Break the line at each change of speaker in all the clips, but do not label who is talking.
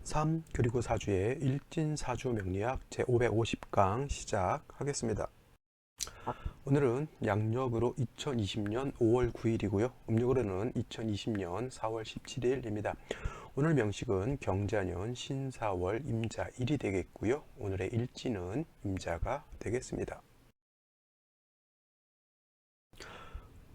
3. 그리고 사주의 일진사주 명리학 제550강 시작하겠습니다. 오늘은 양력으로 2020년 5월 9일이고요. 음력으로는 2020년 4월 17일입니다. 오늘 명식은 경자년 신사월 임자일이 되겠고요. 오늘의 일진은 임자가 되겠습니다.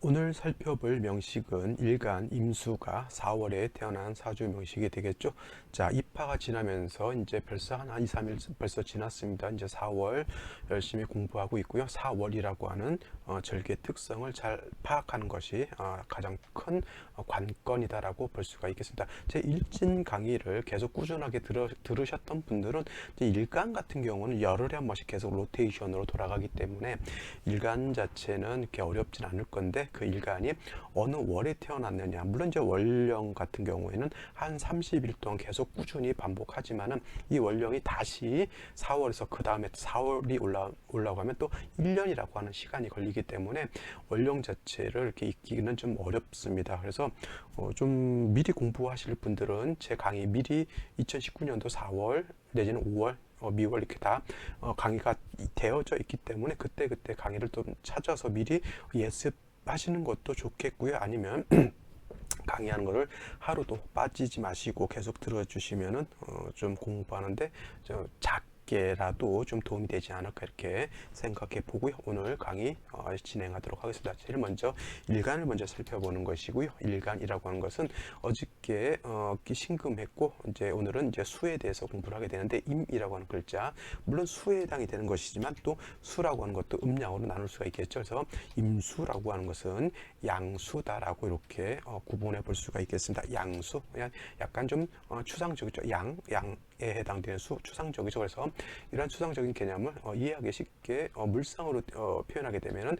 오늘 살펴볼 명식은 일간 임수가 4월에 태어난 사주 명식이 되겠죠. 자, 입하가 지나면서 이제 벌써 한 2, 3일 벌써 지났습니다. 이제 4월 열심히 공부하고 있고요. 4월이라고 하는 절기의 특성을 잘 파악하는 것이 가장 큰 관건이다라고 볼 수가 있겠습니다. 제 일진 강의를 계속 꾸준하게 들으셨던 분들은 이제 일간 같은 경우는 열흘에 한 번씩 계속 로테이션으로 돌아가기 때문에 일간 자체는 이렇게 어렵진 않을 건데 그 일간이 어느 월에 태어났느냐, 물론 이제 월령 같은 경우에는 한 30일 동안 계속 꾸준히 반복하지만은 이 월령이 다시 4월에서 그 다음에 4월이 올라가면 또 1년이라고 하는 시간이 걸리기 때문에 월령 자체를 이렇게 익히기는 좀 어렵습니다. 그래서 좀 미리 공부하실 분들은 제 강의 미리 2019년도 4월 내지는 5월 미월 이렇게 다 강의가 되어져 있기 때문에 그때 강의를 좀 찾아서 미리 예습하시는 것도 좋겠고요. 아니면 강의하는 거를 하루도 빠지지 마시고 계속 들어주시면은 좀 공부하는데 작게라도 좀 도움이 되지 않을까 이렇게 생각해 보고요. 오늘 강의 진행하도록 하겠습니다. 제일 먼저 일간을 먼저 살펴보는 것이고요. 일간이라고 하는 것은 어저께 신금했고 이제 오늘은 이제 수에 대해서 공부를 하게 되는데 임이라고 하는 글자, 물론 수에 해당이 되는 것이지만 또 수라고 하는 것도 음양으로 나눌 수가 있겠죠. 그래서 임수라고 하는 것은 양수다라고 이렇게 구분해 볼 수가 있겠습니다. 양수, 약간 좀 추상적이죠. 양에 해당되는 수, 추상적이죠. 그래서 이러한 추상적인 개념을 이해하기 쉽게 물상으로 표현하게 되면은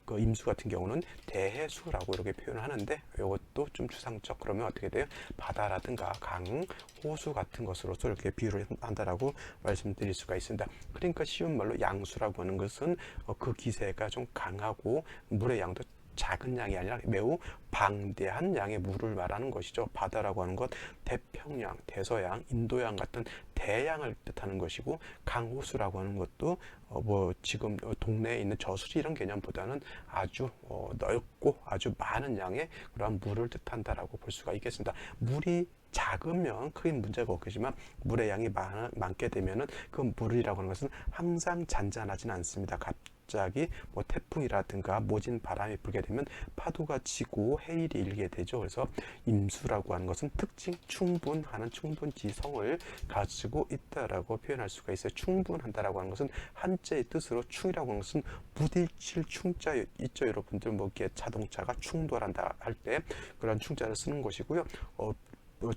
그 임수 같은 경우는 대해수라고 이렇게 표현을 하는데 이것도 좀 추상적. 그러면 어떻게 돼요? 바다라든가 강, 호수 같은 것으로서 이렇게 비유를 한다라고 말씀드릴 수가 있습니다. 그러니까 쉬운 말로 양수라고 하는 것은 그 기세가 좀 강하고 물의 양도 작은 양이 아니라 매우 방대한 양의 물을 말하는 것이죠. 바다라고 하는 것 태평양, 대서양, 인도양 같은 대양을 뜻하는 것이고, 강호수라고 하는 것도 뭐 지금 동네에 있는 저수지 이런 개념보다는 아주 넓고 아주 많은 양의 그러한 물을 뜻한다라고 볼 수가 있겠습니다. 물이 작으면 큰 문제가 없겠지만 물의 양이 많게 되면은 그 물이라고 하는 것은 항상 잔잔하지는 않습니다. 갑자기 뭐 태풍이라든가 모진 바람이 불게 되면 파도가 치고 해일이 일게 되죠. 그래서 임수라고 하는 것은 특징 충분하는 충분지성을 가지고 있다라고 표현할 수가 있어요. 충분한다라고 하는 것은 한자의 뜻으로 충이라고 하는 것은 부딪힐 충자 있죠. 여러분들 뭐 이렇게 자동차가 충돌한다 할 때 그런 충자를 쓰는 것이고요.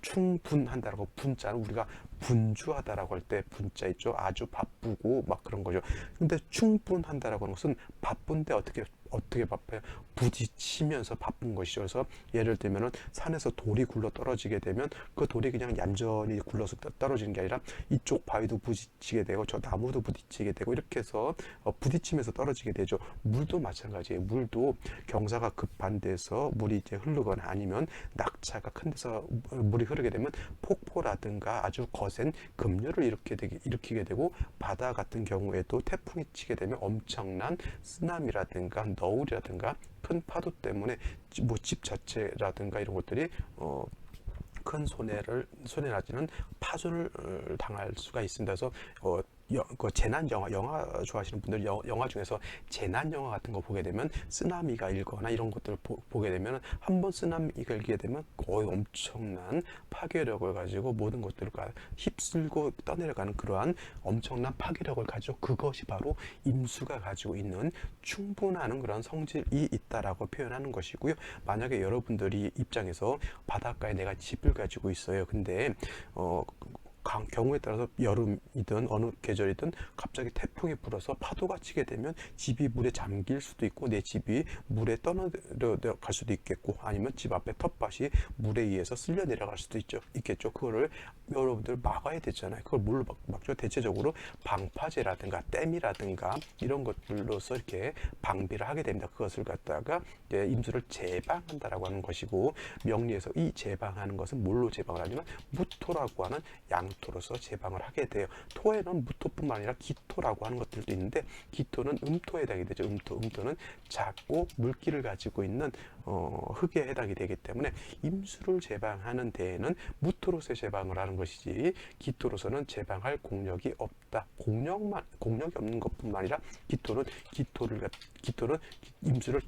충분한다라고 분자는 우리가 분주하다라고 할 때 분자 있죠. 아주 바쁘고 막 그런 거죠. 근데 충분한다라고 하는 것은 바쁜데 어떻게 바빠요? 부딪히면서 바쁜 것이죠. 그래서 예를 들면은 산에서 돌이 굴러 떨어지게 되면 그 돌이 그냥 얌전히 굴러서 떨어지는 게 아니라 이쪽 바위도 부딪히게 되고 저 나무도 부딪히게 되고 이렇게 해서 부딪히면서 떨어지게 되죠. 물도 마찬가지예요. 물도 경사가 급한 데서 물이 이제 흐르거나 아니면 낙차가 큰 데서 물이 흐르게 되면 폭포라든가 아주 거센 급류를 일으키게 되고, 바다 같은 경우에도 태풍이 치게 되면 엄청난 쓰나미라든가 너울이라든가 큰 파도 때문에 뭐 집 자체라든가 이런 것들이 큰 손해나지는 파손을 당할 수가 있습니다. 그래서 그 재난 영화 좋아하시는 분들 영화 중에서 재난 영화 같은 거 보게 되면 쓰나미가 일거나 이런 것들을 보게 되면 한번 쓰나미가 일게 되면 거의 엄청난 파괴력을 가지고 모든 것들을 휩쓸고 떠내려가는 그러한 엄청난 파괴력을 가지고, 그것이 바로 임수가 가지고 있는 충분한 그런 성질이 있다라고 표현하는 것이고요. 만약에 여러분들이 입장에서 바닷가에 내가 집을 가지고 있어요. 근데 경우에 따라서 여름이든 어느 계절이든 갑자기 태풍이 불어서 파도가 치게 되면 집이 물에 잠길 수도 있고 내 집이 물에 떠내려갈 수도 있겠고 아니면 집 앞에 텃밭이 물에 의해서 쓸려 내려갈 수도 있겠죠. 그거를 여러분들 막아야 되잖아요. 그걸 뭘로 막죠? 대체적으로 방파제라든가 댐이라든가 이런 것들로서 이렇게 방비를 하게 됩니다. 그것을 갖다가 임수를 제방한다라고 하는 것이고, 명리에서 이 제방하는 것은 뭘로 제방을 하냐면 무토라고 하는 양토로서 제방을 하게 돼요. 토에는 무토뿐만 아니라 기토라고 하는 것들도 있는데, 기토는 음토에 해당이 되죠. 음토는 작고 물기를 가지고 있는 흙에 해당이 되기 때문에 임수를 제방하는 데에는 무토로서 제방을 하는 것이지 기토로서는 제방할 공력이 없다. 공력이 없는 것뿐만 아니라 기토는 임수를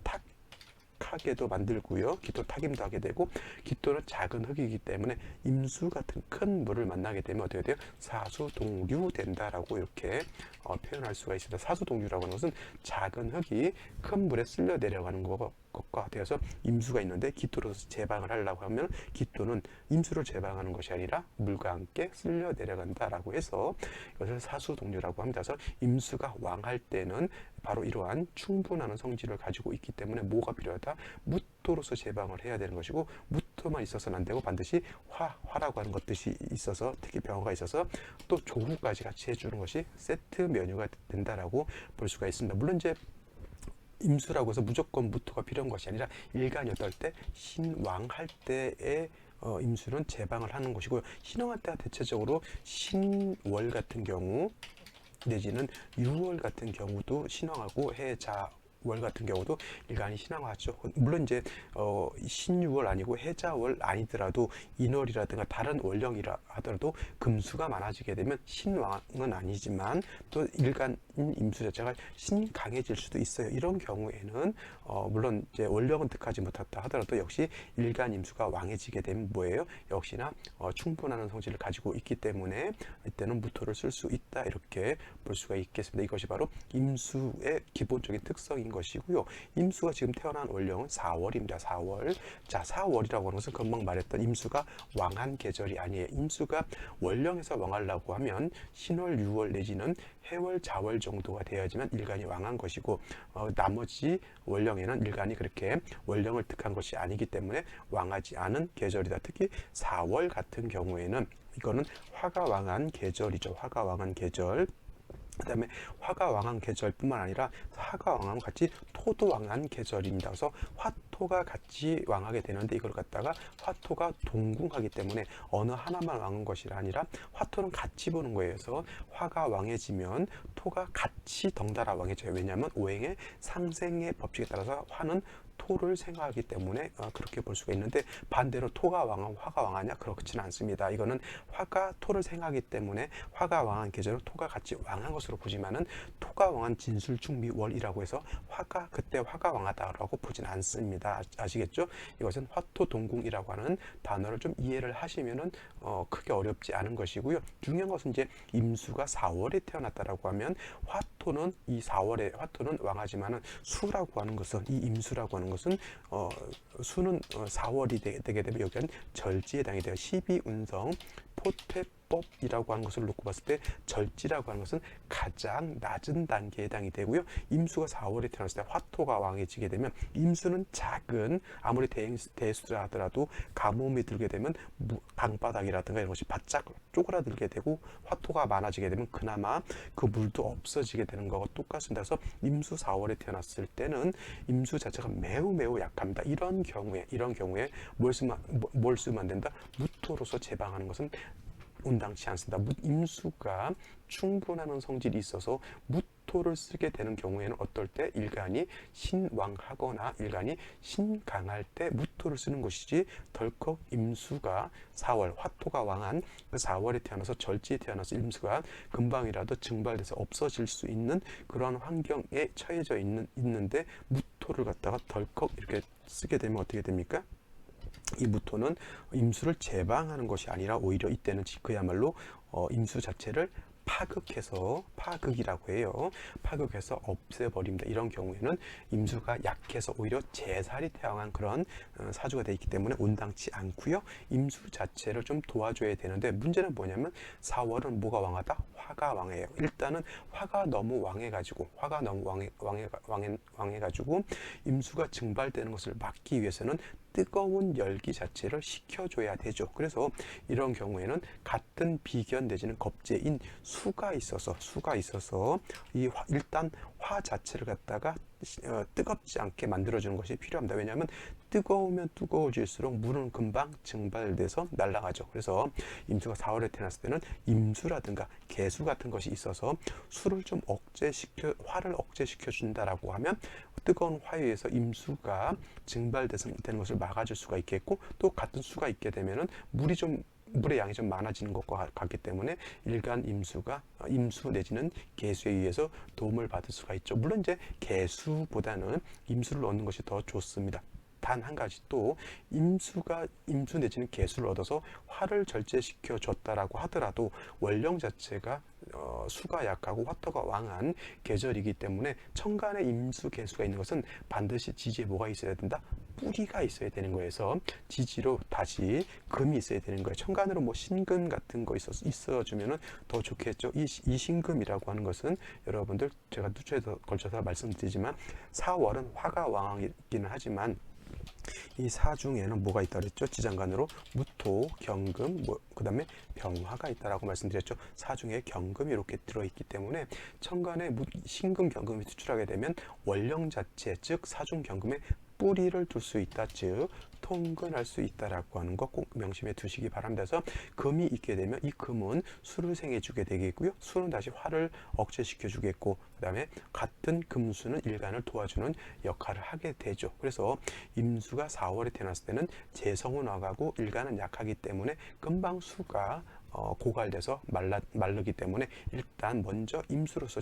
탁하게도 만들고요. 기토 탁임도 하게 되고, 기토는 작은 흙이기 때문에 임수 같은 큰 물을 만나게 되면 어떻게 돼요? 사수동류 된다라고 이렇게 표현할 수가 있습니다. 사수동류라고 하는 것은 작은 흙이 큰 물에 쓸려 내려가는 것과 되어서 임수가 있는데, 기토로서 제방을 하려고 하면 기토는 임수를 제방하는 것이 아니라 물과 함께 쓸려 내려간다라고 해서 이것을 사수동류라고 합니다. 그래서 임수가 왕할 때는 바로 이러한 충분한 성질을 가지고 있기 때문에 뭐가 필요하다? 무토로서 제방을 해야 되는 것이고, 무토만 있어서는 안 되고 반드시 화라고 하는 것들이 있어서, 특히 병화가 있어서 또 조후까지 같이 해주는 것이 세트 메뉴가 된다라고 볼 수가 있습니다. 물론 이제 임수라고 해서 무조건 무토가 필요한 것이 아니라 일간이 어떨 때 신왕할 때의 임수는 제방을 하는 것이고요. 신왕할 때가 대체적으로 신월 같은 경우 내지는 유월 같은 경우도 신왕하고 해자월 같은 경우도 일간이 신왕하죠. 물론 이제 신유월 아니고 해자월 아니더라도 인월이라든가 다른 월령이라 하더라도 금수가 많아지게 되면 신왕은 아니지만 또 일간 임수 자체가 신강해질 수도 있어요. 이런 경우에는 물론 이제 월령은 득하지 못했다 하더라도 역시 일간 임수가 왕해지게 되면 뭐예요? 역시나 충분한 성질을 가지고 있기 때문에 이때는 무토를 쓸 수 있다, 이렇게 볼 수가 있겠습니다. 이것이 바로 임수의 기본적인 특성인 것이고요. 임수가 지금 태어난 월령은 4월입니다. 4월. 자, 4월이라고 하는 것은 금방 말했던 임수가 왕한 계절이 아니에요. 임수가 월령에서 왕하려고 하면 신월, 유월 내지는 해월, 자월 정도가 되어야지만 일간이 왕한 것이고, 나머지 월령에는 일간이 그렇게 월령을 득한 것이 아니기 때문에 왕하지 않은 계절이다. 특히 4월 같은 경우에는 이거는 화가 왕한 계절이죠. 화가 왕한 계절. 그 다음에 화가 왕한 계절뿐만 아니라 화가 왕하고 같이 토도 왕한 계절입니다. 그래서 화토가 같이 왕하게 되는데, 이걸 갖다가 화토가 동궁하기 때문에 어느 하나만 왕한 것이 아니라 화토는 같이 보는 거예요. 그래서 화가 왕해지면 토가 같이 덩달아 왕해져요. 왜냐하면 오행의 상생의 법칙에 따라서 화는 토를 생각하기 때문에 그렇게 볼 수가 있는데, 반대로 토가 왕하고 화가 왕하냐? 그렇지는 않습니다. 이거는 화가 토를 생각하기 때문에 화가 왕한 계절은 토가 같이 왕한 것으로 보지만은, 토가 왕한 진술충미월이라고 해서 그때 화가 왕하다라고 보진 않습니다. 아시겠죠? 이것은 화토동궁이라고 하는 단어를 좀 이해를 하시면은 크게 어렵지 않은 것이고요. 중요한 것은 이제 임수가 4월에 태어났다라고 하면 화토는 이 4월에 화토는 왕하지만은 수라고 하는 것은, 이 임수라고 하는 것은 수는 4월이 되게 되면 여기는 절지에 해당이 돼요. 12운성 포퇴법이라고 하는 것을 놓고 봤을 때 절지라고 하는 것은 가장 낮은 단계에 해당이 되고요. 임수가 4월에 태어났을 때 화토가 왕해지게 되면 임수는 작은, 아무리 대수라 하더라도 가뭄이 들게 되면 강바닥이라든가 이런 것이 바짝 쪼그라들게 되고, 화토가 많아지게 되면 그나마 그 물도 없어지게 되는 것과 똑같습니다. 그래서 임수 4월에 태어났을 때는 임수 자체가 매우 약합니다. 이런 경우에 뭘 쓰면 안 된다? 무토로서 제방하는 것은 온당치 않습니다. 임수가 충분한 성질이 있어서 무토를 쓰게 되는 경우에는 어떨 때 일간이 신왕하거나 일간이 신강할 때 무토를 쓰는 것이지, 덜컥 임수가 4월, 화토가 왕한 4월에 태어나서 절지에 태어나서 임수가 금방이라도 증발돼서 없어질 수 있는 그런 환경에 처해져 있는데 무토를 갖다가 덜컥 이렇게 쓰게 되면 어떻게 됩니까? 이 무토는 임수를 제방하는 것이 아니라 오히려 이때는 그야말로 임수 자체를 파극이라고 해요. 파극해서 없애버립니다. 이런 경우에는 임수가 약해서 오히려 재살이 태양한 그런 사주가 되어 있기 때문에 온당치 않고요. 임수 자체를 좀 도와줘야 되는데 문제는 뭐냐면 4월은 뭐가 왕하다? 화가 왕해요. 일단은 화가 너무 왕해가지고 임수가 증발되는 것을 막기 위해서는 뜨거운 열기 자체를 식혀줘야 되죠. 그래서 이런 경우에는 같은 비견 내지는 겁재인 수가 있어서 일단 화 자체를 갖다가 뜨겁지 않게 만들어주는 것이 필요합니다. 왜냐하면 뜨거우면 뜨거워질수록 물은 금방 증발돼서 날아가죠. 그래서 임수가 4월에 태어났을 때는 임수라든가 개수 같은 것이 있어서 화를 억제시켜 준다라고 하면 뜨거운 화유에서 임수가 증발되는 것을 막아줄 수가 있겠고, 또 같은 수가 있게 되면은 물의 양이 좀 많아지는 것과 같기 때문에 일간 임수 내지는 개수에 의해서 도움을 받을 수가 있죠. 물론 이제 개수보다는 임수를 얻는 것이 더 좋습니다. 단 한 가지 또 임수 내지는 개수를 얻어서 화를 절제시켜 줬다라고 하더라도 원령 자체가 수가 약하고 화토가 왕한 계절이기 때문에 천간에 임수 개수가 있는 것은 반드시 지지에 뭐가 있어야 된다? 뿌리가 있어야 되는 거에서 지지로 다시 금이 있어야 되는 거예요. 천간으로 뭐 신금 같은 거 있어주면은 더 좋겠죠. 이 신금이라고 하는 것은 여러분들 제가 누차에 걸쳐서 말씀드리지만 4월은 화가 왕이기는 하지만 이 사중에는 뭐가 있다 그랬죠? 지장간으로 무토, 경금, 그 다음에 병화가 있다라고 말씀드렸죠. 사중에 경금이 이렇게 들어있기 때문에 천간에 신금, 경금이 투출하게 되면 원령 자체, 즉 사중 경금에 뿌리를 둘 수 있다, 즉 통근할 수 있다라고 하는 거 꼭 명심해 두시기 바랍니다. 그래서 금이 있게 되면 이 금은 수를 생해 주게 되겠고요. 수는 다시 화를 억제시켜 주겠고, 그 다음에 같은 금수는 일간을 도와주는 역할을 하게 되죠. 그래서 임수가 4월에 태어났을 때는 재성은 와가고 일간은 약하기 때문에 금방 수가 고갈돼서 마르기 때문에 일단 먼저 임수로서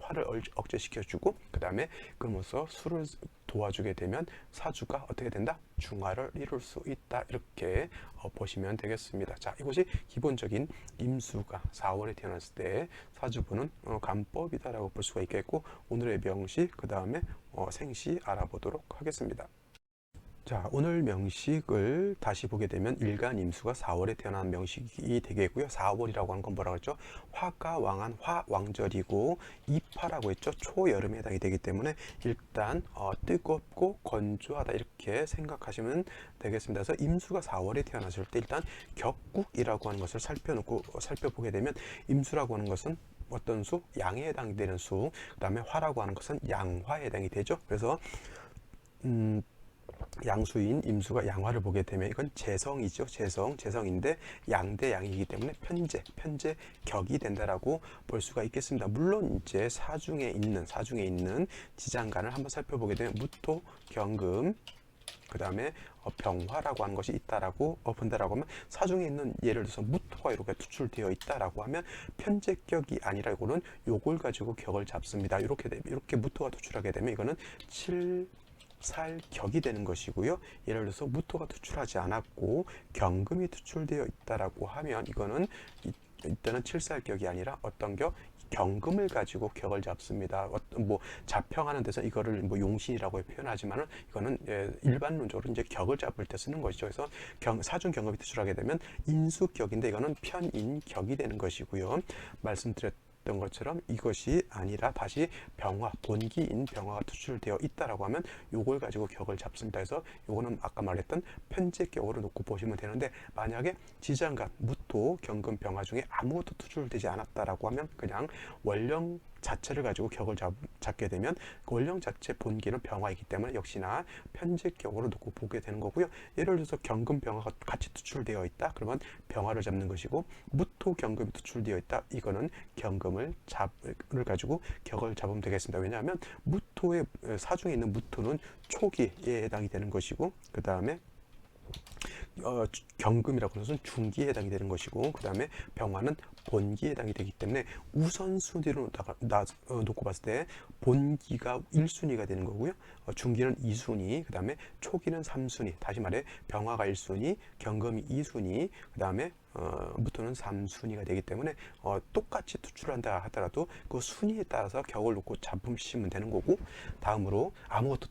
화를 억제시켜주고, 그 다음에 금으로서 수를 도와주게 되면 사주가 어떻게 된다? 중화를 이룰 수 있다. 이렇게 보시면 되겠습니다. 자, 이것이 기본적인 임수가 4월에 태어났을 때 사주분은 간법이다라고 볼 수가 있겠고, 오늘의 명시, 그 다음에 생시 알아보도록 하겠습니다. 자, 오늘 명식을 다시 보게 되면 일간 임수가 4월에 태어난 명식이 되겠고요. 4월이라고 하는 건 뭐라고 했죠? 화가 왕한 화왕절이고 이파라고 했죠. 초여름에 해당이 되기 때문에 일단 뜨겁고 건조하다 이렇게 생각하시면 되겠습니다. 그래서 임수가 4월에 태어났을 때 일단 격국이라고 하는 것을 살펴보게 되면 임수라고 하는 것은 어떤 수? 양에 해당되는 수. 그 다음에 화라고 하는 것은 양화에 해당이 되죠. 그래서 양수인 임수가 양화를 보게 되면 이건 재성이죠. 재성인데 양대 양이기 때문에 편재 격이 된다라고 볼 수가 있겠습니다. 물론 이제 사중에 있는 지장간을 한번 살펴보게 되면 무토, 경금, 그 다음에 병화라고 하는 것이 있다라고 본다라고 하면 사중에 있는 예를 들어서 무토가 이렇게 투출되어 있다라고 하면 편재격이 아니라 이거는 요걸 가지고 격을 잡습니다. 이렇게 무토가 투출하게 되면 이거는 살격이 되는 것이고요. 예를 들어서 무토가 투출하지 않았고 경금이 투출되어 있다라고 하면 이거는 일단은 칠살격이 아니라 어떤 격? 경금을 가지고 격을 잡습니다. 자평하는 데서 이거를 용신이라고 표현하지만은 이거는 일반론적으로 이제 격을 잡을 때 쓰는 것이죠. 그래서 사중 경금이 투출하게 되면 인수격인데 이거는 편인격이 되는 것이고요. 말씀드렸던 것처럼 이것이 아니라 다시 본기인 병화가 투출되어 있다라고 하면 요걸 가지고 격을 잡습니다. 그래서 요거는 아까 말했던 편재격으로 놓고 보시면 되는데, 만약에 지장간, 무토, 경금, 병화 중에 아무것도 투출되지 않았다라고 하면 그냥 원령 자체를 가지고 격을 잡게 되면 원령 자체 본기는 병화이기 때문에 역시나 편재격으로 놓고 보게 되는 거고요. 예를 들어서 경금, 병화가 같이 투출되어 있다. 그러면 병화를 잡는 것이고, 무토, 경금이 투출되어 있다. 이거는 경금을 가지고 격을 잡으면 되겠습니다. 왜냐하면 사중에 있는 무토는 초기에 해당이 되는 것이고, 그 다음에 경금이라고 하는 것은 중기에 해당이 되는 것이고, 그 다음에 병화는 본기에 해당이 되기 때문에 우선순위로 놓고 봤을 때 본기가 1순위가 되는 거고요. 중기는 2순위, 그 다음에 초기는 3순위, 다시 말해 병화가 1순위, 경금이 2순위, 그 다음에 무토는 3순위가 되기 때문에 똑같이 투출을 한다 하더라도 그 순위에 따라서 격을 놓고 잡으시면 되는 거고, 다음으로 아무것도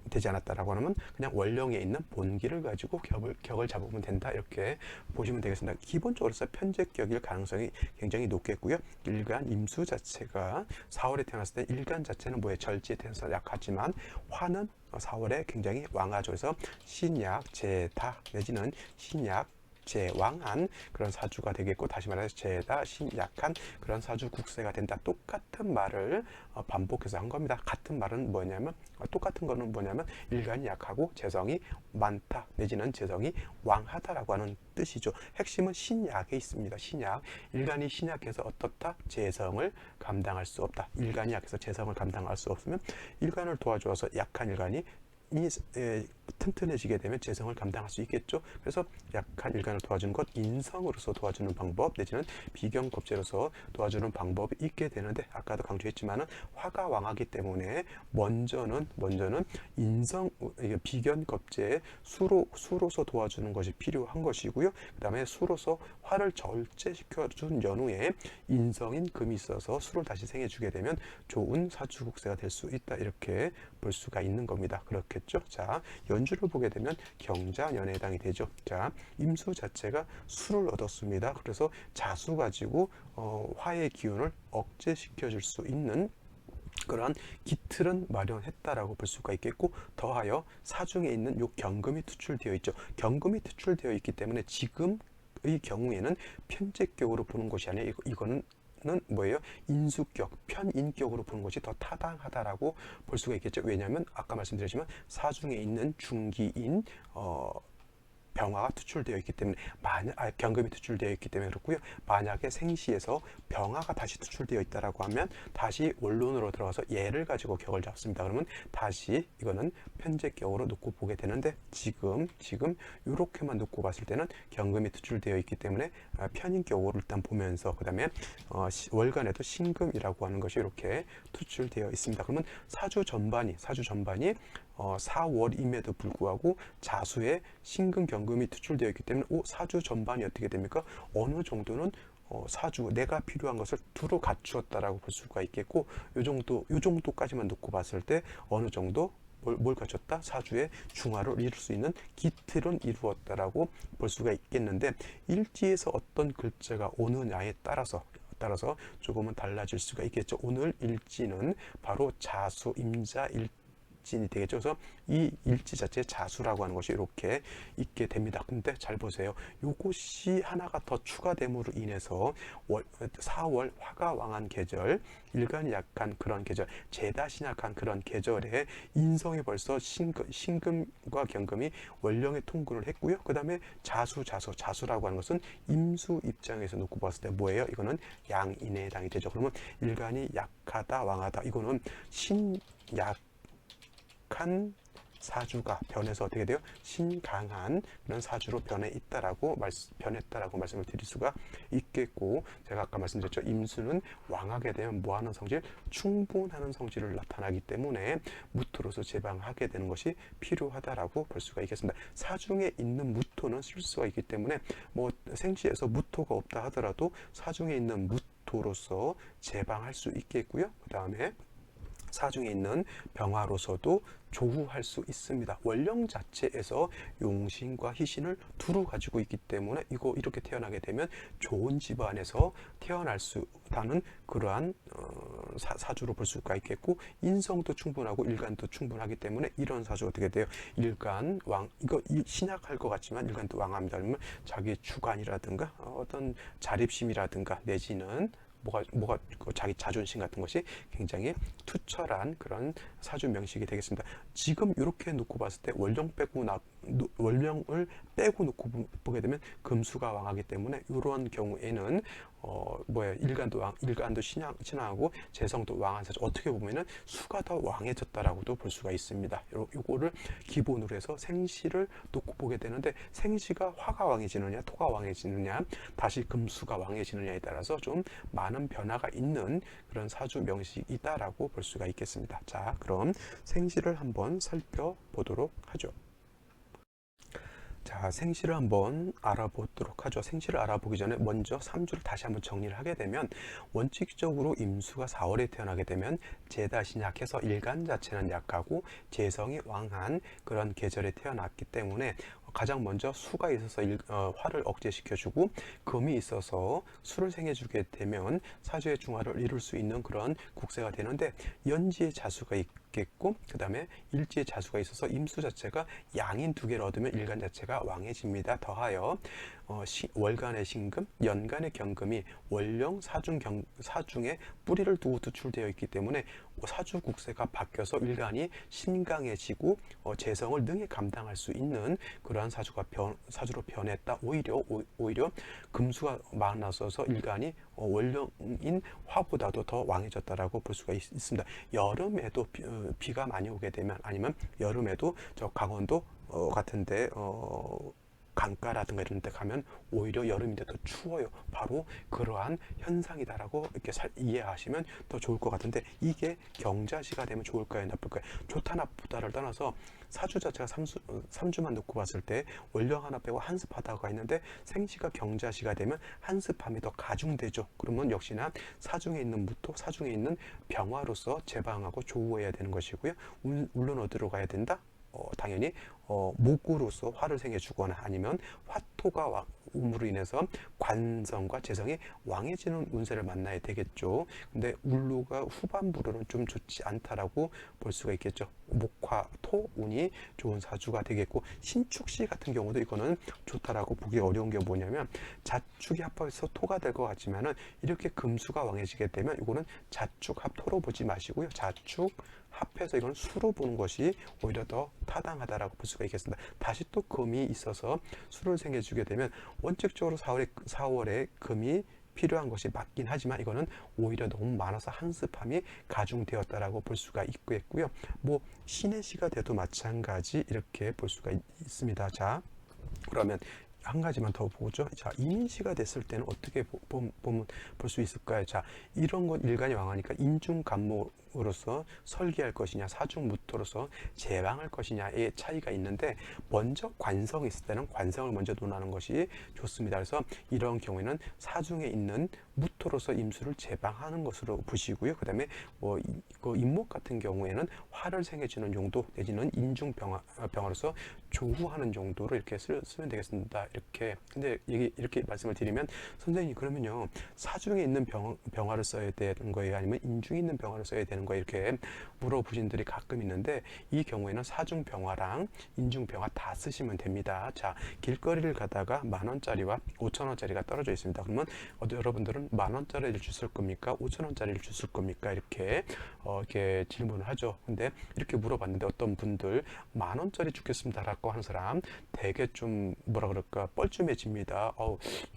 되지 않았다라고 하면 그냥 원령에 있는 본기를 가지고 격을 잡으면 된다, 이렇게 보시면 되겠습니다. 기본적으로서 편제격일 가능성이 굉장히 높겠고요. 일간 임수 자체가 4월에 태어났을 때 일간 자체는 뭐에 절지에 태어나서 약하지만 화는 4월에 굉장히 왕하죠. 그래서 신약, 제다 내지는 신약, 제왕한 그런 사주가 되겠고, 다시 말해서 제다 신약한 그런 사주 국세가 된다. 똑같은 말을 반복해서 한 겁니다. 같은 말은 뭐냐면, 똑같은 거는 뭐냐면 일간이 약하고 재성이 많다 내지는 재성이 왕하다라고 하는 뜻이죠. 핵심은 신약에 있습니다. 신약, 일간이 신약해서 어떻다? 재성을 감당할 수 없다. 일간이 약해서 재성을 감당할 수 없으면 일간을 도와줘서 약한 일간이 튼튼해지게 되면 재성을 감당할 수 있겠죠. 그래서 약한 일간을 도와주는 것, 인성으로서 도와주는 방법 내지는 비견겁제로서 도와주는 방법이 있게 되는데, 아까도 강조했지만은 화가 왕하기 때문에 먼저는 인성, 비견겁제에 수로서 도와주는 것이 필요한 것이고요. 그 다음에 수로서 화를 절제시켜준 연후에 인성인 금이 있어서 수를 다시 생해주게 되면 좋은 사주국세가 될 수 있다, 이렇게 볼 수가 있는 겁니다. 그렇겠죠. 자, 연주를 보게 되면 경자년에 해당이 되죠. 자, 임수 자체가 수를 얻었습니다. 그래서 자수 가지고 화의 기운을 억제시켜 줄 수 있는 그러한 기틀은 마련했다라고 볼 수가 있겠고, 더하여 사중에 있는 요 경금이 투출되어 있죠. 경금이 투출되어 있기 때문에 지금의 경우에는 편제격으로 보는 것이 아니라 이거는 뭐예요? 인수격, 편인격으로 보는 것이 더 타당하다라고 볼 수가 있겠죠. 왜냐하면 아까 말씀드렸지만 사중에 있는 중기인 병화가 투출되어 있기 때문에, 경금이 투출되어 있기 때문에 그렇고요. 만약에 생시에서 병화가 다시 투출되어 있다라고 하면 다시 원론으로 들어가서 얘를 가지고 격을 잡습니다. 그러면 다시 이거는 편제격으로 놓고 보게 되는데, 지금 이렇게만 놓고 봤을 때는 경금이 투출되어 있기 때문에 편인격으로 일단 보면서, 그 다음에 월간에도 신금이라고 하는 것이 이렇게 투출되어 있습니다. 그러면 사주 전반이 4월임에도 불구하고 자수에 신금 경금이 투출되어 있기 때문에 사주 전반이 어떻게 됩니까? 어느 정도는 사주 내가 필요한 것을 두루 갖추었다라고 볼 수가 있겠고, 요 정도까지만 놓고 봤을 때 어느 정도 뭘 갖췄다? 사주의 중화를 이룰 수 있는 기틀은 이루었다라고 볼 수가 있겠는데, 일지에서 어떤 글자가 오느냐에 따라서 조금은 달라질 수가 있겠죠. 오늘 일지는 바로 자수 임자 일진이 되겠죠. 그래서 이 일지 자체 자수라고 하는 것이 이렇게 있게 됩니다. 근데 잘 보세요. 요것이 하나가 더 추가됨으로 인해서 4월 화가 왕한 계절, 일간이 약한 그런 계절, 제다신약한 그런 계절에 인성이 벌써 신금과 경금이 원령의 통근을 했고요. 그 다음에 자수라고 하는 것은 임수 입장에서 놓고 봤을 때 뭐예요? 이거는 양인에 해당이 되죠. 그러면 일간이 약하다, 왕하다, 이거는 신약한 사주가 변해서 어떻게 돼요? 신강한 그런 사주로 변했다라고 말씀을 드릴 수가 있겠고, 제가 아까 말씀드렸죠. 임수는 왕하게 되면 뭐하는 성질? 충분하는 성질을 나타나기 때문에 무토로서 제방하게 되는 것이 필요하다라고 볼 수가 있겠습니다. 사중에 있는 무토는 쓸 수가 있기 때문에 뭐 생시에서 무토가 없다 하더라도 사중에 있는 무토로서 제방할 수 있겠고요. 그 다음에 사중에 있는 병화로서도 조후할 수 있습니다. 원령 자체에서 용신과 희신을 두루 가지고 있기 때문에 이렇게 태어나게 되면 좋은 집안에서 태어날 수 있다는 그러한 사주로 볼 수가 있겠고, 인성도 충분하고 일간도 충분하기 때문에 이런 사주가 어떻게 돼요? 일간 왕, 이거 신약할 것 같지만 일간도 왕합니다. 그러면 자기 주관이라든가 어떤 자립심이라든가 내지는 뭐가 자기 자존심 같은 것이 굉장히 투철한 그런 사주 명식이 되겠습니다. 지금 이렇게 놓고 봤을 때 원령 빼고 원령을 빼고 놓고 보게 되면 금수가 왕하기 때문에 이런 경우에는 일간도 신하고 재성도 왕한 사주, 어떻게 보면은 수가 더 왕해졌다라고도 볼 수가 있습니다. 요거를 기본으로 해서 생시를 놓고 보게 되는데, 생시가 화가 왕해지느냐 토가 왕해지느냐 다시 금수가 왕해지느냐에 따라서 좀 많은 변화가 있는 그런 사주 명식이다라고 볼 수가 있겠습니다. 자, 그럼 생시를 한번 살펴보도록 하죠. 자, 생시를 한번 알아보도록 하죠. 생시를 알아보기 전에 먼저 3주를 다시 한번 정리를 하게 되면, 원칙적으로 임수가 4월에 태어나게 되면 재다신이 약해서 일간 자체는 약하고 재성이 왕한 그런 계절에 태어났기 때문에 가장 먼저 수가 있어서 화를 억제시켜주고, 금이 있어서 수를 생해주게 되면 사주의 중화를 이룰 수 있는 그런 국세가 되는데, 연지의 자수가 있겠고 그 다음에 일지의 자수가 있어서 임수 자체가 양인 두 개를 얻으면 일간 자체가 왕해집니다. 더하여 월간의 신금, 연간의 경금이 월령 사중에 뿌리를 두고 도출되어 있기 때문에 사주 국세가 바뀌어서 일간이 신강해지고 재성을 능히 감당할 수 있는 그러한 사주로 변했다. 오히려 금수가 많아서서 일간이 월령인 화보다도 더 왕해졌다라고 볼 수가 있습니다. 여름에도 비가 많이 오게 되면, 아니면 여름에도 저 강원도 같은데 강가라든가 이런 데 가면 오히려 여름인데 더 추워요. 바로 그러한 현상이다라고 이렇게 이해하시면 더 좋을 것 같은데, 이게 경자시가 되면 좋을까요, 나쁠까요? 좋다 나쁘다를 떠나서 사주 자체가 3주만 놓고 봤을 때 월령 하나 빼고 한습하다가 있는데, 생시가 경자시가 되면 한습함이 더 가중되죠. 그러면 역시나 사중에 있는 무토, 사중에 있는 병화로서 제방하고 조우해야 되는 것이고요. 물론 어디로 가야 된다? 당연히 목으로서 화를 생겨주거나, 아니면 화토가 음으로 인해서 관성과 재성이 왕해지는 운세를 만나야 되겠죠. 근데 울루가 후반부로는 좀 좋지 않다라고 볼 수가 있겠죠. 목화 토 운이 좋은 사주가 되겠고, 신축시 같은 경우도 이거는 좋다라고 보기 어려운 게 뭐냐면, 자축이 합해서 토가 될 것 같지만은 이렇게 금수가 왕해지게 되면 이거는 자축 합토로 보지 마시고요, 자축 합해서 이건 수로 보는 것이 오히려 더 타당하다라고 볼 수가 있겠습니다. 다시 또 금이 있어서 수를 생겨주게 되면, 원칙적으로 4월에 금이 필요한 것이 맞긴 하지만 이거는 오히려 너무 많아서 한습함이 가중되었다라고 볼 수가 있고요. 뭐 신의 시가 돼도 마찬가지 이렇게 볼 수가 있습니다. 자, 그러면 한 가지만 더 보죠. 자, 이민시가 됐을 때는 어떻게 볼 수 있을까요? 자, 이런 건 일간이 왕하니까 인중간모로서 설계할 것이냐, 사중무토로서 제왕할 것이냐의 차이가 있는데, 먼저 관성이 있을 때는 관성을 먼저 논하는 것이 좋습니다. 그래서 이런 경우에는 사중에 있는 무토로서 임수를 제방하는 것으로 보시고요. 그 다음에 임목 같은 경우에는 화를 생해주는 용도 내지는 인중병화로서 조우하는 용도로 이렇게 쓰면 되겠습니다. 이렇게. 근데 이렇게 말씀을 드리면, 선생님 그러면요, 사중에 있는 병화를 써야 되는 거예요, 아니면 인중에 있는 병화를 써야 되는 거예요, 이렇게 물어보신 분들이 가끔 있는데, 이 경우에는 사중 병화랑 인중 병화 다 쓰시면 됩니다. 자, 길거리를 가다가 10,000원짜리와 5,000원짜리가 떨어져 있습니다. 그러면 여러분들은 10,000원짜리를 주실 겁니까, 5,000원짜리를 주실 겁니까, 이렇게 질문을 하죠. 근데 이렇게 물어봤는데, 어떤 분들 10,000원짜리 주겠습니다라고 하는 사람 되게 좀 뭐라 그럴까, 뻘쭘해집니다.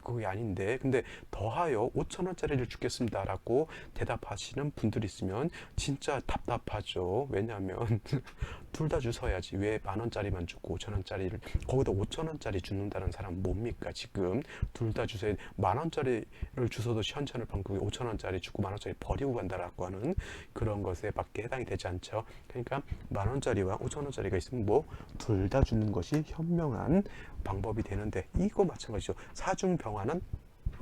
그게 아닌데. 근데 더하여 5,000원짜리를 주겠습니다라고 대답하시는 분들이 있으면 진짜 답답하죠. 왜냐하면 둘 다 주셔야지, 왜 10,000원짜리만 주고 5,000원짜리를, 거기다 5,000원짜리 주는다는 사람 뭡니까? 지금 둘 다 주셔야, 10,000원짜리를 주셔도 시원찮을 판국에 5,000원짜리 주고 10,000원짜리 버리고 간다라고 하는 그런 것에 밖에 해당이 되지 않죠. 그러니까 10,000원짜리와 5,000원짜리가 있으면 뭐 둘 다 주는 것이 현명한 방법이 되는데, 이거 마찬가지죠. 사중병화는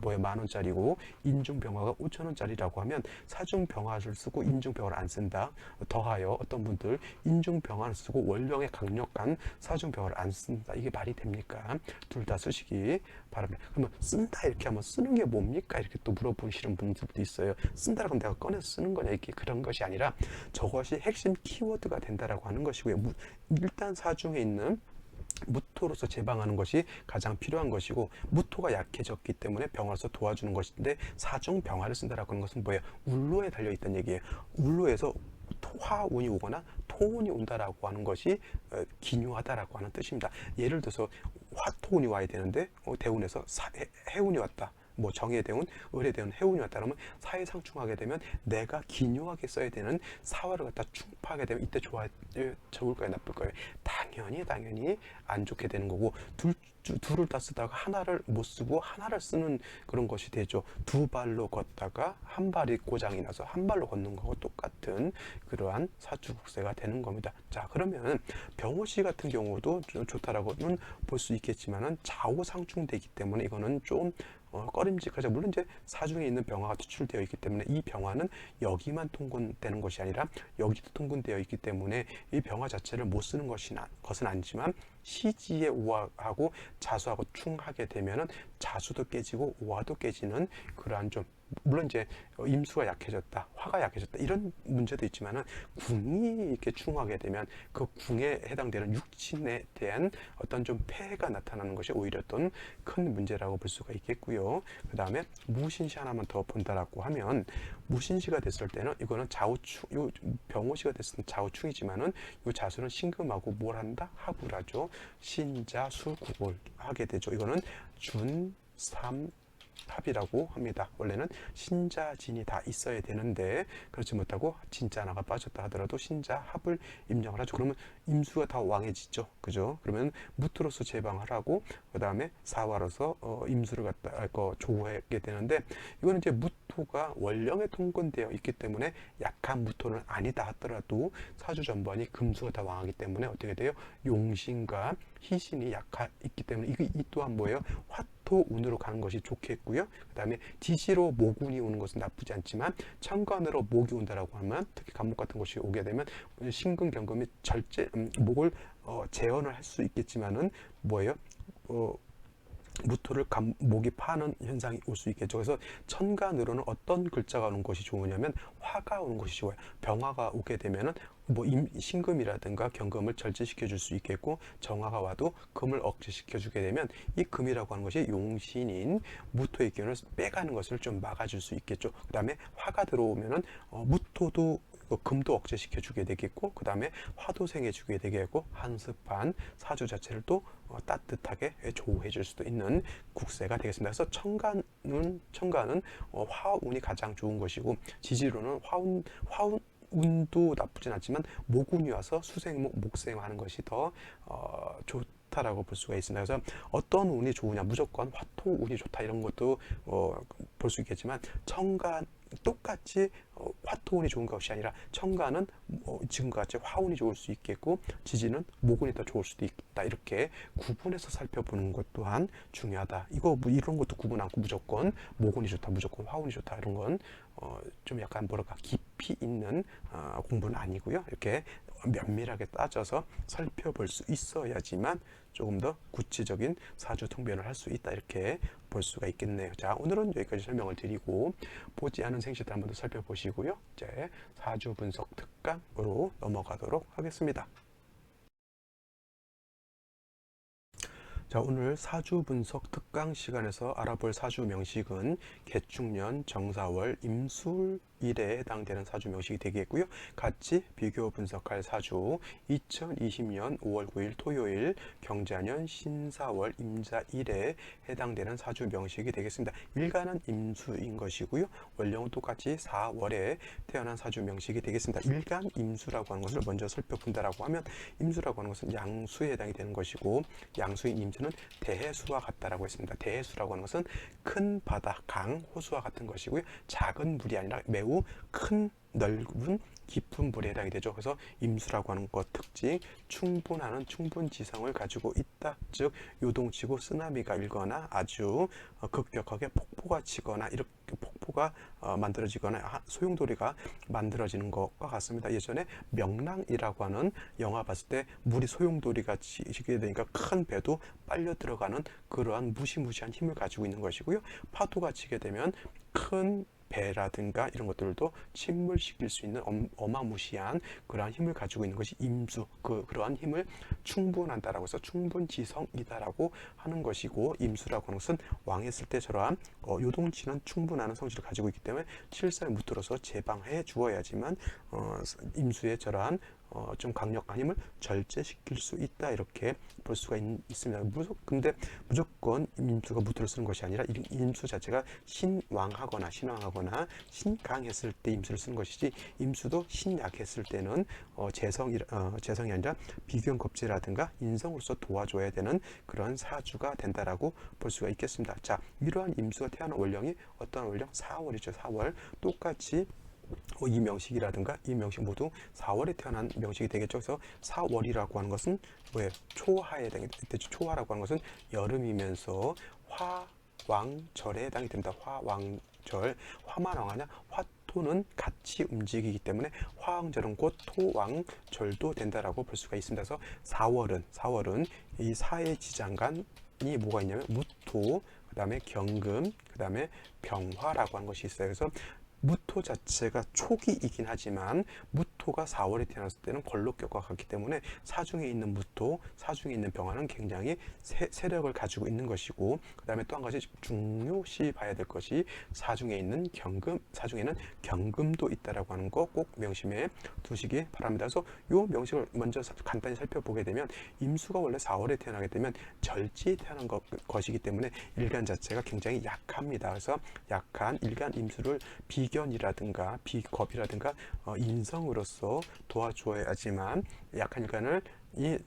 10,000원짜리고 인중병화가 5,000원짜리라고 하면 사중병화를 쓰고 인중병화를 안 쓴다. 더하여 어떤 분들 인중병화를 쓰고 원령의 강력한 사중병화를 안 쓴다. 이게 말이 됩니까? 둘 다 쓰시기 바랍니다. 그러면 쓴다 이렇게 하면 쓰는 게 뭡니까? 이렇게 또 물어보시는 분들도 있어요. 쓴다라고 하면 내가 꺼내서 쓰는 거냐, 이렇게 그런 것이 아니라 저것이 핵심 키워드가 된다라고 하는 것이고요. 일단 사중에 있는 무토로서 제방하는 것이 가장 필요한 것이고, 무토가 약해졌기 때문에 병화로서 도와주는 것인데, 사중 병화를 쓴다라고 하는 것은 뭐예요? 울로에 달려있다는 얘기예요. 울로에서 화운이 오거나 토운이 온다라고 하는 것이 기묘하다라고 하는 뜻입니다. 예를 들어서 화토운이 와야 되는데 대운에서 해운이 왔다. 뭐 정의 대운, 을의 대운, 해운이 왔다 그러면 사회상충하게 되면 내가 기묘하게 써야 되는 사화를 갖다 충파하게 되면 이때 좋을까요, 나쁠까요? 당연히 안 좋게 되는 거고 둘을 다 쓰다가 하나를 못 쓰고 하나를 쓰는 그런 것이 되죠. 두 발로 걷다가 한 발이 고장이 나서 한 발로 걷는 거하고 똑같은 그러한 사주국세가 되는 겁니다. 자, 그러면 병호시 같은 경우도 좋다라고는 볼 수 있겠지만은 좌우상충되기 때문에 이거는 좀 꺼림직하죠. 물론 이제 사중에 있는 병화가 투출되어 있기 때문에 이 병화는 여기만 통근되는 것이 아니라 여기도 통근되어 있기 때문에 이 병화 자체를 못 쓰는 것은 아니지만 시지에 오화하고 자수하고 충하게 되면은 자수도 깨지고 오화도 깨지는 그러한 좀 물론 이제 임수가 약해졌다, 화가 약해졌다 이런 문제도 있지만은 궁이 이렇게 충하게 되면 그 궁에 해당되는 육신에 대한 어떤 좀 폐해가 나타나는 것이 오히려 또 큰 문제라고 볼 수가 있겠고요. 그 다음에 무신시 하나만 더 본다라고 하면 무신시가 됐을 때는 이거는 좌우충, 요 병호시가 됐을 때 좌우충이지만은 요 자수는 신금하고 뭘 한다? 합을 하죠. 신자수국을 하게 되죠. 이거는 준, 삼, 합이라고 합니다. 원래는 신자진이 다 있어야 되는데 그렇지 못하고 진자 하나가 빠졌다 하더라도 신자 합을 임명을 하죠. 그러면 임수가 다 왕해지죠. 그죠? 그러면 무토로서 제방을 하고 그 다음에 사화로서 임수를 갖다 조우하게 되는데 이거는 이제 무토가 원령에 통근되어 있기 때문에 약한 무토는 아니다 하더라도 사주 전반이 금수가 다 왕하기 때문에 어떻게 돼요? 용신과 희신이 있기 때문에 이 또한 뭐예요? 화토운으로 가는 것이 좋겠고요. 그 다음에 지시로 모군이 오는 것은 나쁘지 않지만 천간으로 목이 온다라고 하면 특히 간목 같은 것이 오게 되면 신금 경금이 목을 재현을 할 수 있겠지만은 뭐예요? 무토를 목이 파는 현상이 올 수 있겠죠. 그래서 천간으로는 어떤 글자가 오는 것이 좋으냐면 화가 오는 것이 좋아요. 병화가 오게 되면은 뭐 신금이라든가 경금을 절제시켜 줄 수 있겠고 정화가 와도 금을 억제시켜 주게 되면 이 금이라고 하는 것이 용신인 무토의 기운을 빼가는 것을 좀 막아줄 수 있겠죠. 그 다음에 화가 들어오면은 무토도 금도 억제시켜 주게 되겠고 그 다음에 화도 생해 주게 되겠고 한습한 사주 자체를 또 따뜻하게 조우해 줄 수도 있는 국세가 되겠습니다. 그래서 천간은 화운이 가장 좋은 것이고 지지로는 화운도 나쁘진 않지만 모군이 와서 수생목 목생하는 것이 더 좋다라고 볼 수가 있습니다. 그래서 어떤 운이 좋으냐 무조건 화토운이 좋다 이런 것도 볼 수 있겠지만 천간 똑같이 화토운이 좋은 것이 아니라 천간은 지금과 같이 화운이 좋을 수 있겠고 지지는 모군이 더 좋을 수도 있다. 이렇게 구분해서 살펴보는 것 또한 중요하다. 이거 뭐 이런 것도 구분 않고 무조건 모군이 좋다, 무조건 화운이 좋다 이런 건 좀 약간 뭐랄까 깊이 있는 공부는 아니고요. 이렇게 면밀하게 따져서 살펴볼 수 있어야지만 조금 더 구체적인 사주 통변을 할 수 있다 이렇게 볼 수가 있겠네요. 자, 오늘은 여기까지 설명을 드리고 보지 않은 생시들 한번 더 살펴보시고요. 이제 사주 분석 특강으로 넘어가도록 하겠습니다. 자, 오늘 사주 분석 특강 시간에서 알아볼 사주 명식은 개축년 정사월 임술일에 해당되는 사주 명식이 되겠고요. 같이 비교 분석할 사주 2020년 5월 9일 토요일 경자년 신사월 임자일에 해당되는 사주 명식이 되겠습니다. 일간은 임수인 것이고요. 원령은 똑같이 4월에 태어난 사주 명식이 되겠습니다. 일간 임수라고 하는 것을 먼저 살펴본다라고 하면 임수라고 하는 것은 양수에 해당이 되는 것이고 양수인 임수는 대해수와 같다라고 했습니다. 대해수라고 하는 것은 큰 바다, 강, 호수와 같은 것이고요. 작은 물이 아니라 매우 큰 넓은 깊은 물에 해당이 되죠. 그래서 임수라고 하는 것 특징 충분하는 충분지성을 가지고 있다. 즉 요동치고 쓰나미가 일거나 아주 급격하게 폭포가 치거나 이렇게 폭포가 만들어지거나 소용돌이가 만들어지는 것과 같습니다. 예전에 명랑이라고 하는 영화 봤을 때 물이 소용돌이가 치게 되니까 큰 배도 빨려 들어가는 그러한 무시무시한 힘을 가지고 있는 것이고요. 파도가 치게 되면 큰 배라든가 이런 것들도 침몰시킬 수 있는 어마무시한 그러한 힘을 가지고 있는 것이 임수, 그러한 힘을 충분한다라고 해서 충분지성이다라고 하는 것이고 임수라고 하는 것은 왕했을 때 저러한 요동치는 충분한 성질을 가지고 있기 때문에 실사에 묻들어서 제방해 주어야지만 임수의 저러한 좀 강력한 힘을 절제시킬 수 있다 이렇게 볼 수가 있습니다. 근데 무조건 임수가 무토를 쓰는 것이 아니라 이 임수 자체가 신왕하거나 신강했을 때 임수를 쓰는 것이지 임수도 신약했을 때는 재성이 아니라 비견겁제라든가 인성으로서 도와줘야 되는 그런 사주가 된다라고 볼 수가 있겠습니다. 자, 이러한 임수가 태어난 월령이 어떤 월령? 4월이죠. 4월 똑같이 이 명식이라든가 이 명식 모두 4월에 태어난 명식이 되겠죠. 그래서 4월이라고 하는 것은 왜 초하에 되겠죠. 초하라고 하는 것은 여름이면서 화왕절에 해당이 됩니다. 화왕절, 화만 왕하냐? 화토는 같이 움직이기 때문에 화왕절은 곧 토왕절도 된다라고 볼 수가 있습니다. 그래서 4월은 이 사의 지장간이 뭐가 있냐면 무토, 그 다음에 경금, 그 다음에 병화라고 하는 것이 있어요. 그래서 무토 자체가 초기이긴 하지만 무토가 4월에 태어났을 때는 걸록격과 같기 때문에 사중에 있는 무토, 사중에 있는 병화는 굉장히 세력을 가지고 있는 것이고, 그 다음에 또 한 가지 중요시 봐야 될 것이 사중에 있는 경금, 사중에는 경금도 있다라고 하는 거 꼭 명심해 두시기 바랍니다. 그래서 이 명식을 먼저 간단히 살펴보게 되면 임수가 원래 4월에 태어나게 되면 절지에 태어난 것이기 때문에 일간 자체가 굉장히 약합니다. 그래서 약한 일간 임수를 비견이라든가 비겁이라든가 인성으로서 도와줘야지만 약한 일간을 이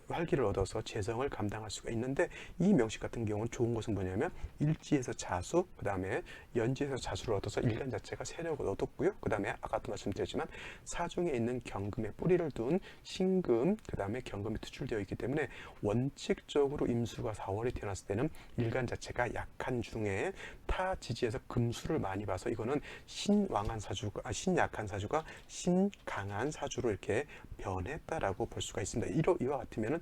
활기를 얻어서 재성을 감당할 수가 있는데, 이 명식 같은 경우는 좋은 것은 뭐냐면 일지에서 자수, 그 다음에 연지에서 자수를 얻어서 일간 자체가 세력을 얻었고요. 그 다음에 아까도 말씀드렸지만 사중에 있는 경금의 뿌리를 둔 신금, 그 다음에 경금이 투출되어 있기 때문에 원칙적으로 임수가 4월에 태어났을 때는 일간 자체가 약한 중에 타 지지에서 금수를 많이 봐서 이거는 신약한 사주가 신강한 사주로 이렇게 변했다라고 볼 수가 있습니다. 이와 같으면은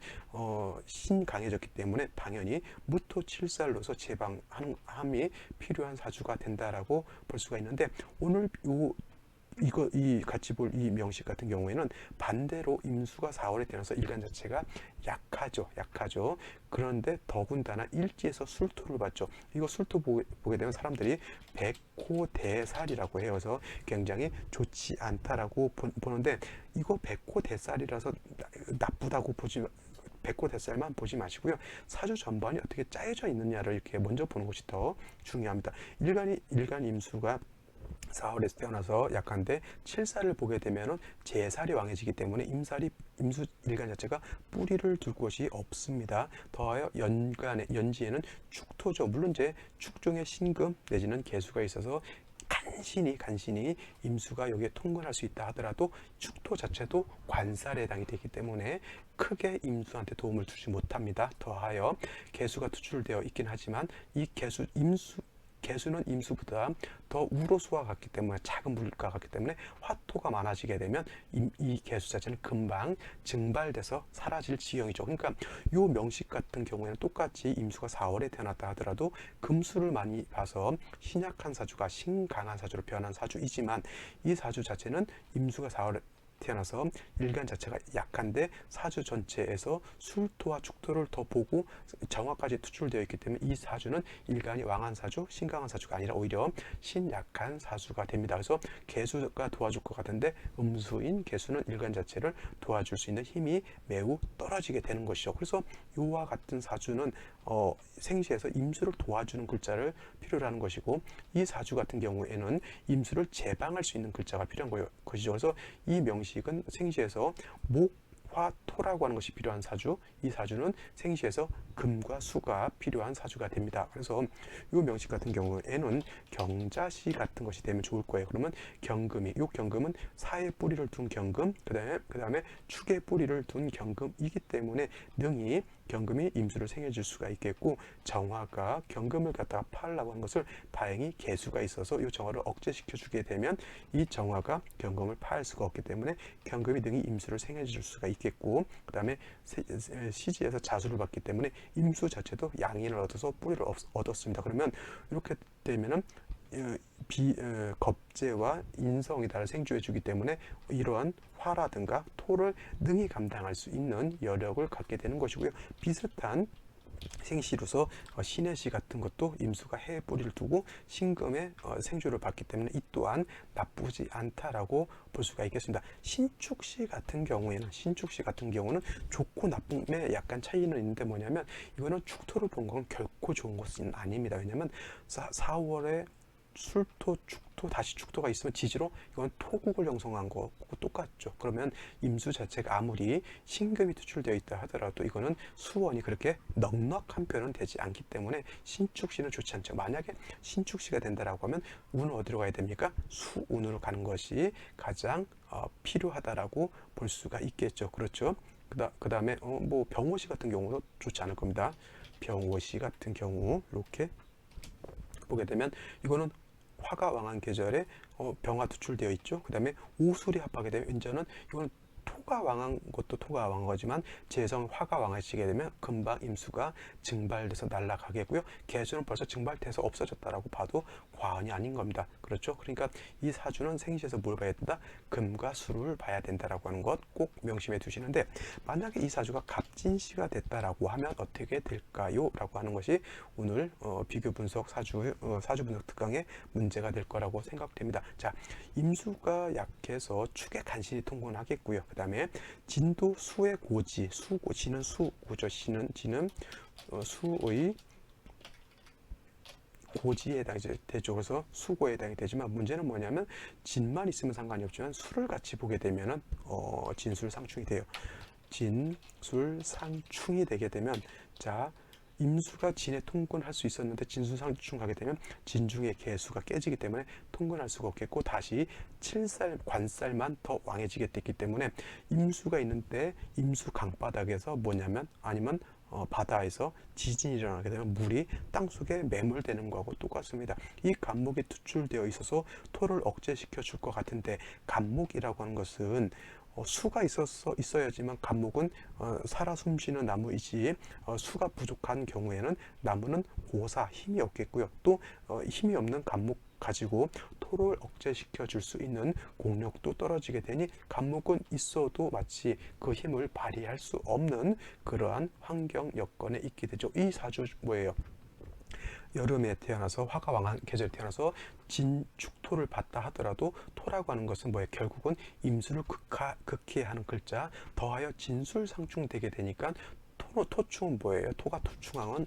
신강해졌기 때문에 당연히 무토칠살로서 제방함이 필요한 사주가 된다라고 볼 수가 있는데, 오늘 이 같이 볼 이 명식 같은 경우에는 반대로 임수가 4월에 태어나서 일간 자체가 약하죠. 그런데 더군다나 일지에서 술토를 받죠. 이거 술토 보게 되면 사람들이 백호대살이라고 해요. 그래서 굉장히 좋지 않다라고 보는데, 이거 백호대살이라서 나쁘다고 백호대살만 보지 마시고요. 사주 전반이 어떻게 짜여져 있느냐를 이렇게 먼저 보는 것이 더 중요합니다. 일간 임수가 4월에 태어나서 약한데 7살을 보게 되면은 제살이 왕해지기 때문에 임수 일간 자체가 뿌리를 둘 곳이 없습니다. 더하여 연지에는 축토죠. 물론 이제 축중에 신금 내지는 개수가 있어서 간신히 임수가 여기에 통근할 수 있다 하더라도 축토 자체도 관살에 해당이 되기 때문에 크게 임수한테 도움을 주지 못합니다. 더하여 개수가 투출되어 있긴 하지만 이 개수는 임수보다 더 우로수와 같기 때문에 작은 물과 같기 때문에 화토가 많아지게 되면 이 개수 자체는 금방 증발돼서 사라질 지형이죠. 그러니까 이 명식 같은 경우에는 똑같이 임수가 4월에 태어났다 하더라도 금수를 많이 봐서 신약한 사주가 신강한 사주로 변한 사주이지만, 이 사주 자체는 임수가 4월에 태어나서 일간 자체가 약한데 사주 전체에서 술토와 축토를 더 보고 정화까지 투출되어 있기 때문에 이 사주는 일간이 왕한 사주, 신강한 사주가 아니라 오히려 신약한 사주가 됩니다. 그래서 개수가 도와줄 것 같은데 음수인 개수는 일간 자체를 도와줄 수 있는 힘이 매우 떨어지게 되는 것이죠. 그래서 이와 같은 사주는 생시에서 임수를 도와주는 글자를 필요로 하는 것이고, 이 사주 같은 경우에는 임수를 제방할 수 있는 글자가 필요한 것이죠. 그래서 이 명식은 생시에서 목화토라고 하는 것이 필요한 사주, 이 사주는 생시에서 금과 수가 필요한 사주가 됩니다. 그래서 이 명식 같은 경우에는 경자시 같은 것이 되면 좋을 거예요. 그러면 이 경금은 사의 뿌리를 둔 경금, 그 다음에 축의 뿌리를 둔 경금이기 때문에 능히 경금이 임수를 생해줄 수가 있겠고, 정화가 경금을 갖다가 팔라고 하는 것을 다행히 개수가 있어서 이 정화를 억제시켜 주게 되면 이 정화가 경금을 팔 수가 없기 때문에 경금이 능히 임수를 생해줄 수가 있겠고, 그 다음에 시지에서 자수를 받기 때문에 임수 자체도 양인을 얻어서 뿌리를 얻었습니다. 그러면 이렇게 되면은 겁재와 인성이 다를 생주해 주기 때문에 이러한 화라든가 토를 능히 감당할 수 있는 여력을 갖게 되는 것이고요. 비슷한 생시로서 신해시 같은 것도 임수가 해 뿌리를 두고 신금의 생주를 받기 때문에 이 또한 나쁘지 않다라고 볼 수가 있겠습니다. 신축시 같은 경우는 좋고 나쁨에 약간 차이는 있는데 뭐냐면 이거는 축토를 본 건 결코 좋은 것은 아닙니다. 왜냐하면 4월에 술토, 축토, 다시 축토가 있으면 지지로 이건 토국을 형성한 거고 똑같죠. 그러면 임수 자체가 아무리 신금이 투출되어 있다 하더라도 이거는 수원이 그렇게 넉넉한 편은 되지 않기 때문에 신축시는 좋지 않죠. 만약에 신축시가 된다라고 하면 운은 어디로 가야 됩니까? 수운으로 가는 것이 가장 필요하다라고 볼 수가 있겠죠. 그렇죠. 그 다음에 뭐 병호시 같은 경우도 좋지 않을 겁니다. 병호시 같은 경우 이렇게 보게 되면 이거는 화가 왕한 계절에 병화 투출되어 있죠. 그 다음에 오술이 합하게 되면 이제는 이거는 토가 왕한 것도 토가 왕한 거지만 재성 화가 왕해지게 되면 금방 임수가 증발돼서 날아가겠고요. 계수는 벌써 증발돼서 없어졌다라고 봐도 과언이 아닌 겁니다. 그렇죠? 그러니까 이 사주는 생시에서 뭘 봐야 된다? 금과 수를 봐야 된다라고 하는 것 꼭 명심해 두시는데 만약에 이 사주가 갑진시가 됐다라고 하면 어떻게 될까요? 라고 하는 것이 오늘 비교 분석 사주 분석 특강의 문제가 될 거라고 생각됩니다. 자, 임수가 약해서 축에 간신히 통근을 하겠고요. 그 다음에 진도 수의 고지, 지는 수고죠. 지는 수의 고지에 해당이 되죠. 그래서 수고에 해당이 되지만 문제는 뭐냐면 진만 있으면 상관이 없지만 수를 같이 보게 되면은 진술상충이 돼요. 진술상충이 되게 되면 자 임수가 진에 통근할 수 있었는데 진술상충 가게 되면 진중의 개수가 깨지기 때문에 통근할 수가 없겠고 다시 칠살 관살만 더 왕해지게 됐기 때문에 임수가 있는데 임수 강바닥에서 뭐냐면 아니면 바다에서 지진이 일어나게 되면 물이 땅속에 매몰되는 거하고 똑같습니다. 이 간목이 투출되어 있어서 토를 억제시켜 줄 것 같은데 간목이라고 하는 것은 수가 있어야지만 간목은 살아 숨쉬는 나무이지 수가 부족한 경우에는 나무는 고사 힘이 없겠고요. 또 힘이 없는 간목 가지고 토를 억제시켜 줄 수 있는 공력도 떨어지게 되니 간목은 있어도 마치 그 힘을 발휘할 수 없는 그러한 환경 여건에 있게 되죠. 이 사주 뭐예요? 여름에 태어나서 화가 왕한 계절에 태어나서 진축토를 받다 하더라도 토라고 하는 것은 뭐예요? 결국은 임수를 극해하는 글자 더하여 진술상충되게 되니까 토충은 뭐예요? 토가 투충하면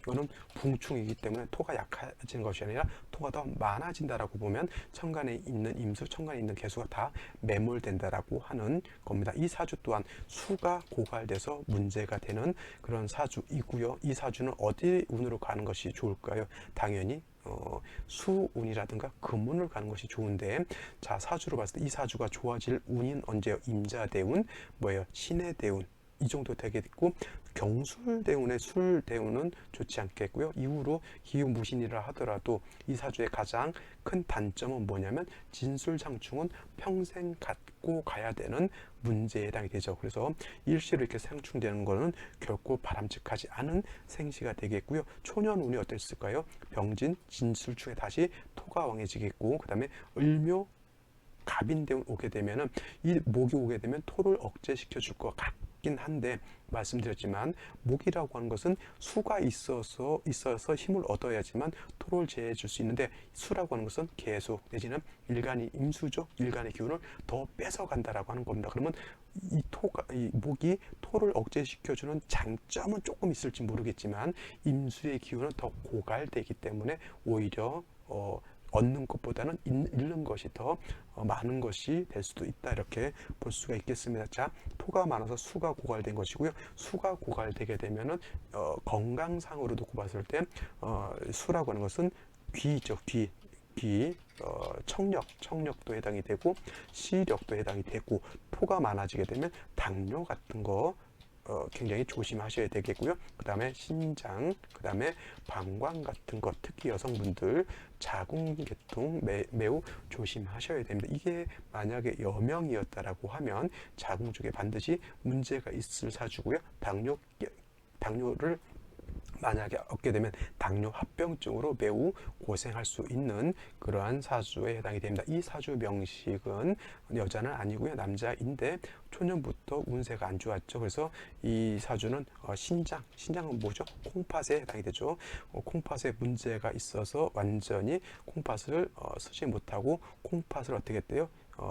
이거는 붕충이기 때문에 토가 약해지는 것이 아니라 토가 더 많아진다라고 보면 천간에 있는 임수, 천간에 있는 개수가 다 매몰된다라고 하는 겁니다. 이 사주 또한 수가 고갈돼서 문제가 되는 그런 사주이고요. 이 사주는 어디 운으로 가는 것이 좋을까요? 당연히 수운이라든가 금운을 가는 것이 좋은데 자 사주로 봤을 때 이 사주가 좋아질 운인 언제요? 임자대운, 뭐예요? 신해대운 이 정도 되게 됐고 경술대운의 술대운은 좋지 않겠고요. 이후로 기후무신이라 하더라도 이 사주의 가장 큰 단점은 뭐냐면 진술상충은 평생 갖고 가야 되는 문제에 해당이 되죠. 그래서 일시로 이렇게 상충되는 것은 결코 바람직하지 않은 생시가 되겠고요. 초년운이 어땠을까요? 병진, 진술충에 다시 토가 왕해지겠고 그 다음에 을묘, 갑인대운 오게 되면은 이 목이 오게 되면 토를 억제시켜 줄 것 같긴 한데 말씀드렸지만 목이라고 하는 것은 수가 있어서 힘을 얻어야지만 토를 제해해 줄 수 있는데 수라고 하는 것은 계속 내지는 일간이 임수죠. 일간의 기운을 더 뺏어간다라고 하는 겁니다. 그러면 이 목이 토를 억제시켜 주는 장점은 조금 있을지 모르겠지만 임수의 기운은 더 고갈되기 때문에 오히려 얻는 것보다는 잃는 것이 더 많은 것이 될 수도 있다 이렇게 볼 수가 있겠습니다. 자, 토가 많아서 수가 고갈된 것이고요. 수가 고갈되게 되면은 건강상으로 두고 봤을 때 수라고 하는 것은 귀죠. 귀 청력도 해당이 되고 시력도 해당이 되고 토가 많아지게 되면 당뇨 같은 거 굉장히 조심하셔야 되겠고요. 그 다음에 신장, 그 다음에 방광 같은 것, 특히 여성분들 자궁계통 매우 조심하셔야 됩니다. 이게 만약에 여명이었다라고 하면 자궁 쪽에 반드시 문제가 있을 사주고요. 당뇨를 만약에 얻게 되면 당뇨 합병증으로 매우 고생할 수 있는 그러한 사주에 해당이 됩니다. 이 사주 명식은 여자는 아니고요, 남자인데 초년부터 운세가 안 좋았죠. 그래서 이 사주는 신장은 뭐죠? 콩팥에 해당이 되죠. 콩팥에 문제가 있어서 완전히 콩팥을 쓰지 못하고 콩팥을 어떻게 했대요?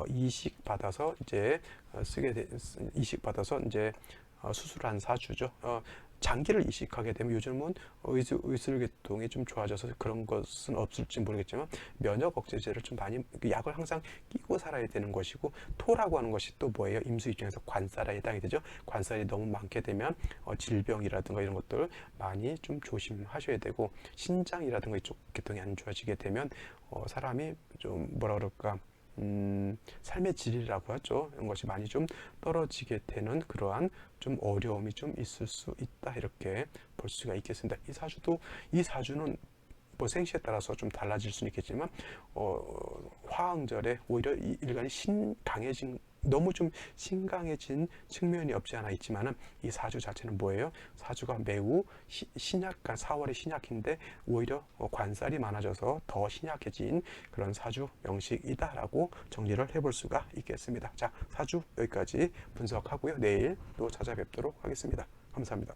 이식 받아서 이제 이식 받아서 이제 수술한 사주죠. 장기를 이식하게 되면 요즘은 의술계통이 좀 좋아져서 그런 것은 없을지 모르겠지만 면역 억제제를 좀 많이 약을 항상 끼고 살아야 되는 것이고, 토라고 하는 것이 또 뭐예요? 임수 입장에서 관살에 해당이 되죠. 관살이 너무 많게 되면 질병이라든가 이런 것들 많이 좀 조심하셔야 되고, 신장이라든가 이쪽 계통이 안 좋아지게 되면 사람이 좀 뭐라 그럴까, 삶의 질이라고 하죠. 이런 것이 많이 좀 떨어지게 되는 그러한 좀 어려움이 좀 있을 수 있다, 이렇게 볼 수가 있겠습니다. 이 사주는 뭐 생시에 따라서 좀 달라질 수는 있겠지만 화응절에 오히려 이 일간이 신강해진, 너무 좀 신강해진 측면이 없지 않아 있지만은 이 사주 자체는 뭐예요? 사주가 매우 신약한 4월의 신약인데 오히려 관살이 많아져서 더 신약해진 그런 사주 명식이다라고 정리를 해볼 수가 있겠습니다. 자, 사주 여기까지 분석하고요. 내일 또 찾아뵙도록 하겠습니다. 감사합니다.